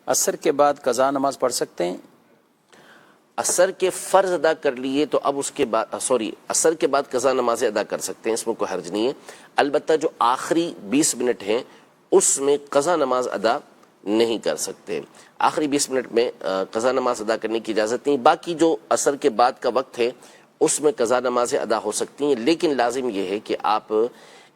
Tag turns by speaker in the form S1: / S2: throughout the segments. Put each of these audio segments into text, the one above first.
S1: عصر کے بعد قضا نماز پڑھ سکتے ہیں؟
S2: عصر کے فرض ادا کر لیے تو اب اس کے بعد عصر کے بعد قضا نمازیں ادا کر سکتے ہیں، اس میں کوئی حرج نہیں ہے۔ البتہ جو آخری 20 منٹ ہیں اس میں قضا نماز ادا نہیں کر سکتے، آخری 20 منٹ میں قضا نماز ادا کرنے کی اجازت نہیں۔ باقی جو عصر کے بعد کا وقت ہے اس میں قضا نمازیں ادا ہو سکتی ہیں، لیکن لازم یہ ہے کہ آپ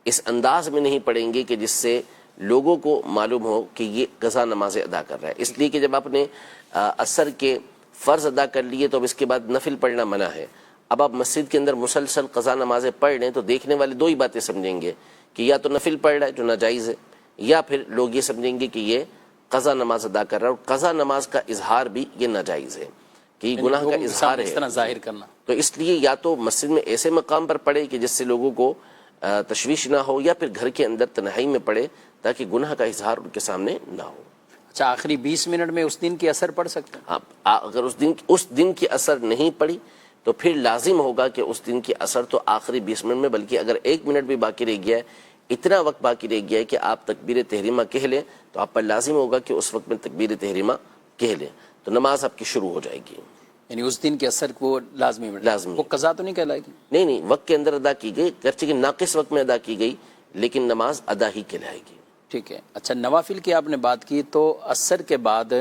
S2: اس انداز میں نہیں پڑھیں گے کہ جس سے لوگوں کو معلوم ہو کہ یہ قضا نمازیں ادا کر رہا ہے، اس لیے کہ جب آپ نے عصر کے فرض ادا کر لیے تو اب اس کے بعد نفل پڑھنا منع ہے۔ اب آپ مسجد کے اندر مسلسل قضا نمازیں پڑھ لیں تو دیکھنے والے دو ہی باتیں سمجھیں گے کہ یا تو نفل پڑھ رہا ہے جو ناجائز ہے، یا پھر لوگ یہ سمجھیں گے کہ یہ قضا نماز ادا کر رہا ہے، اور قضا نماز کا اظہار بھی یہ ناجائز ہے کہ یہ گناہ کا اظہار ہے،
S1: اس طرح ظاہر کرنا۔
S2: تو اس لیے یا تو مسجد میں ایسے مقام پر پڑھے کہ جس سے لوگوں کو تشویش نہ ہو، یا پھر گھر کے اندر تنہائی میں پڑھے تاکہ گناہ کا اظہار ان کے سامنے نہ ہو۔
S1: اچھا، آخری 20 منٹ میں اس دن کی اثر پڑھ سکتے ہیں؟
S2: ہاں، اگر اس دن کی اثر نہیں پڑی تو پھر لازم ہوگا کہ اس دن کی اثر تو آخری 20 منٹ میں، بلکہ اگر 1 منٹ بھی باقی رہ گیا ہے، اتنا وقت باقی رہ گیا ہے کہ آپ تکبیر تحریمہ کہہ لیں تو آپ پر لازم ہوگا کہ اس وقت میں تکبیر تحریمہ کہہ لیں، تو نماز آپ کی شروع ہو جائے گی۔
S1: یعنی اس دن کے اثر کو لازمی وہ قضا تو نہیں کہلائے گی؟
S2: نہیں، وقت کے اندر ادا کی گئی، گرچہ کہ ناقص وقت میں ادا کی گئی لیکن نماز ادا ہی کہلائے گی۔
S1: ٹھیک ہے۔ اچھا، نوافل کی آپ نے بات کی، تو عصر کے بعد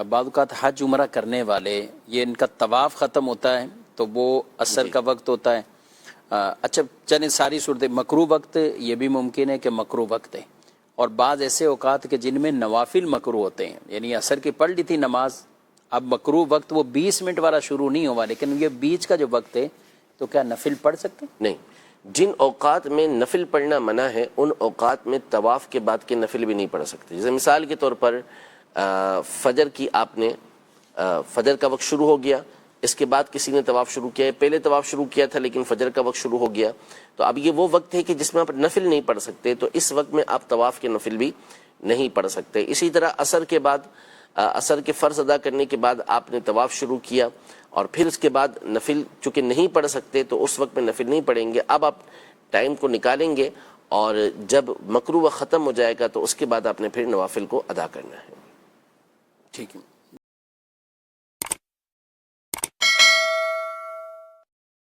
S1: بعض اوقات حج عمرہ کرنے والے یہ ان کا طواف ختم ہوتا ہے تو وہ عصر کا وقت ہوتا ہے۔ اچھا، چلیں ساری صورتیں، مکروہ وقت یہ بھی ممکن ہے کہ مکروہ وقت ہے، اور بعض ایسے اوقات کہ جن میں نوافل مکروہ ہوتے ہیں، یعنی عصر کی پڑھ لی تھی نماز، اب مکروہ وقت وہ 20 منٹ والا شروع نہیں ہوا، لیکن یہ بیچ کا جو وقت ہے تو کیا نفل پڑھ سکتے ہیں؟
S2: نہیں، جن اوقات میں نفل پڑھنا منع ہے ان اوقات میں طواف کے بعد کے نفل بھی نہیں پڑھ سکتے۔ جیسے مثال کے طور پر فجر کی آپ نے فجر کا وقت شروع ہو گیا، اس کے بعد کسی نے طواف شروع کیا ہے، پہلے طواف شروع کیا تھا لیکن فجر کا وقت شروع ہو گیا، تو اب یہ وہ وقت ہے کہ جس میں آپ نفل نہیں پڑھ سکتے، تو اس وقت میں آپ طواف کے نفل بھی نہیں پڑھ سکتے۔ اسی طرح عصر کے بعد، عصر کے فرض ادا کرنے کے بعد آپ نے طواف شروع کیا اور پھر اس کے بعد نفل چونکہ نہیں پڑھ سکتے تو اس وقت میں نفل نہیں پڑھیں گے، اب آپ ٹائم کو نکالیں گے اور جب مکروہ ختم ہو جائے گا تو اس کے بعد آپ نے پھر نوافل کو ادا کرنا ہے۔
S1: ٹھیک ہے۔